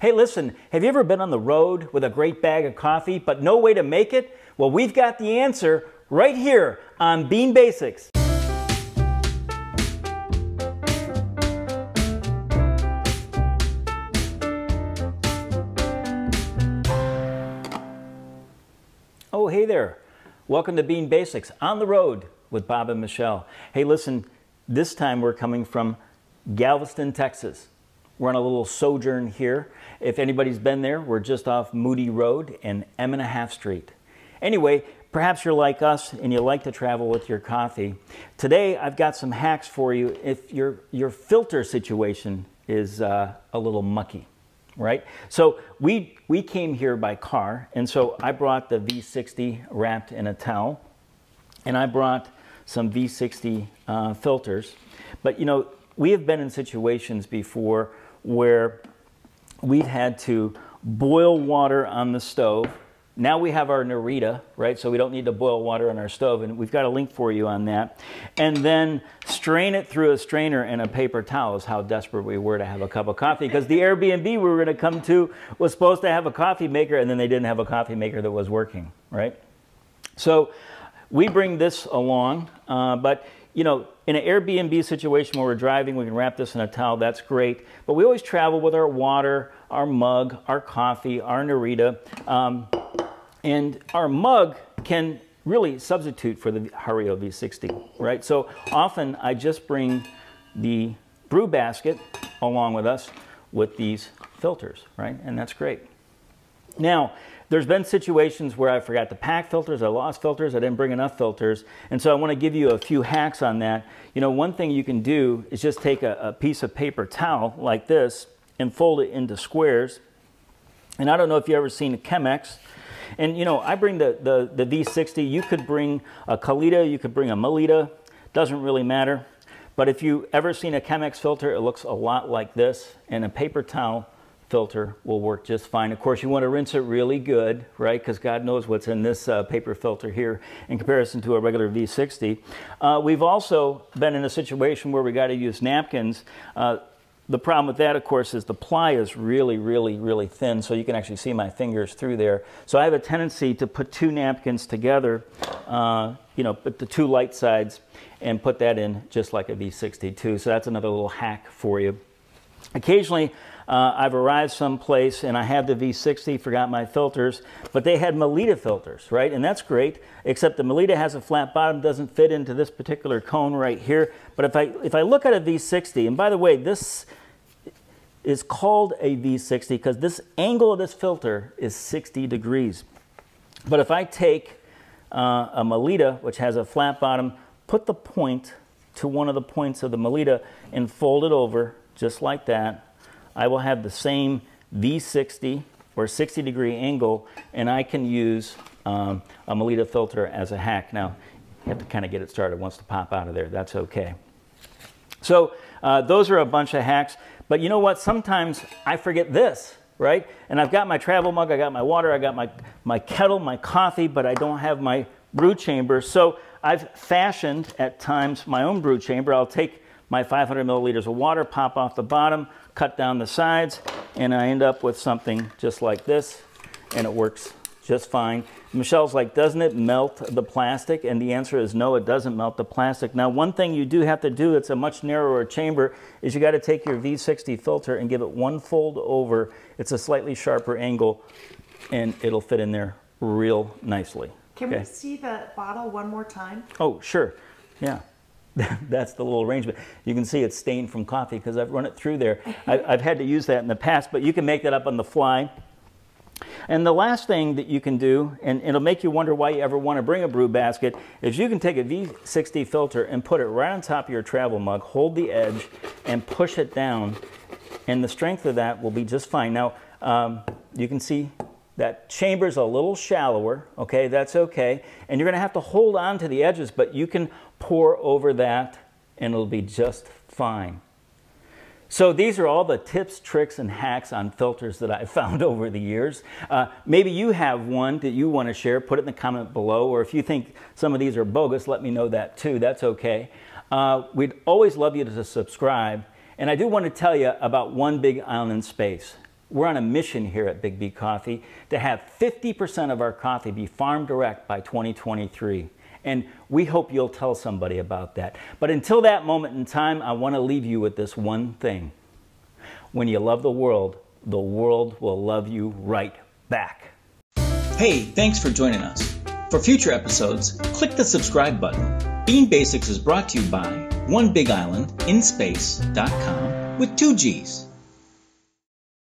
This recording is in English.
Hey, listen, have you ever been on the road with a great bag of coffee, but no way to make it? Well, we've got the answer right here on Bean Basics. Oh, hey there. Welcome to Bean Basics, on the road with Bob and Michelle. Hey, listen, this time we're coming from Galveston, Texas. We're on a little sojourn here. If anybody's been there, we're just off Moody Road and M.5 Street. Anyway, perhaps you're like us and you like to travel with your coffee. Today, I've got some hacks for you if your filter situation is a little mucky, right? So we came here by car, and so I brought the V60 wrapped in a towel, and I brought some V60 filters. But you know, we have been in situations before where we've had to boil water on the stove. Now we have our Narita, right? So we don't need to boil water on our stove, and we've got a link for you on that. And then strain it through a strainer and a paper towel is how desperate we were to have a cup of coffee, because the Airbnb we were going to come to was supposed to have a coffee maker, and then they didn't have a coffee maker that was working, right? So we bring this along, but you know, in an Airbnb situation where we're driving, we can wrap this in a towel, that's great. But we always travel with our water, our mug, our coffee, our Narita. And our mug can really substitute for the Hario V60, right? So often I just bring the brew basket along with us with these filters, right? And that's great. Now, there's been situations where I forgot to pack filters, I lost filters, I didn't bring enough filters, and so I want to give you a few hacks on that. You know, one thing you can do is just take a piece of paper towel like this and fold it into squares. And I don't know if you've ever seen a Chemex, and you know, I bring the V60, you could bring a Kalita, you could bring a Moleta, doesn't really matter. But if you've ever seen a Chemex filter, it looks a lot like this, and a paper towel filter will work just fine. Of course, you want to rinse it really good, right? Because God knows what's in this paper filter here in comparison to a regular V60. We've also been in a situation where we got to use napkins. The problem with that, of course, is the ply is really, really, really thin, so you can actually see my fingers through there. So I have a tendency to put two napkins together, you know, put the two light sides and put that in just like a V60 too. So that's another little hack for you. Occasionally, I've arrived someplace and I have the V60, forgot my filters, but they had Moleta filters, right? And that's great, except the Moleta has a flat bottom, doesn't fit into this particular cone right here. But if I look at a V60, and by the way, this is called a V60 because this angle of this filter is 60 degrees. But if I take a Moleta, which has a flat bottom, put the point to one of the points of the Moleta and fold it over just like that, I will have the same V60 or 60-degree angle, and I can use a Moleta filter as a hack. Now, you have to kind of get it started. It wants to pop out of there. That's okay. So those are a bunch of hacks. But you know what? Sometimes I forget this, right? And I've got my travel mug, I got my water, I got my kettle, my coffee, but I don't have my brew chamber. So I've fashioned at times my own brew chamber. I'll take my 500 milliliters of water, pop off the bottom, cut down the sides, and I end up with something just like this, and it works just fine. Michelle's like, doesn't it melt the plastic? And the answer is no, it doesn't melt the plastic. Now, one thing you do have to do, it's a much narrower chamber, is you got to take your V60 filter and give it one fold over. It's a slightly sharper angle, and it'll fit in there real nicely. Can we see the bottle one more time? Oh, sure. Yeah. That's the little arrangement. You can see it's stained from coffee because I've run it through there. I've had to use that in the past, but you can make that up on the fly. And the last thing that you can do, and it'll make you wonder why you ever want to bring a brew basket, is you can take a V60 filter and put it right on top of your travel mug, hold the edge, and push it down, and the strength of that will be just fine. Now, you can see that chamber's a little shallower, okay, that's okay. And you're gonna have to hold on to the edges, but you can pour over that and it'll be just fine. So these are all the tips, tricks, and hacks on filters that I've found over the years. Maybe you have one that you want to share, put it in the comment below, or if you think some of these are bogus, let me know that too, that's okay. We'd always love you to subscribe, and I do want to tell you about One Big Island Space. We're on a mission here at BIGGBY Coffee to have 50% of our coffee be farm direct by 2023. And we hope you'll tell somebody about that. But until that moment in time, I want to leave you with this one thing. When you love the world will love you right back. Hey, thanks for joining us. For future episodes, click the subscribe button. Bean Basics is brought to you by OneBigIslandInspace.com with 2 G's.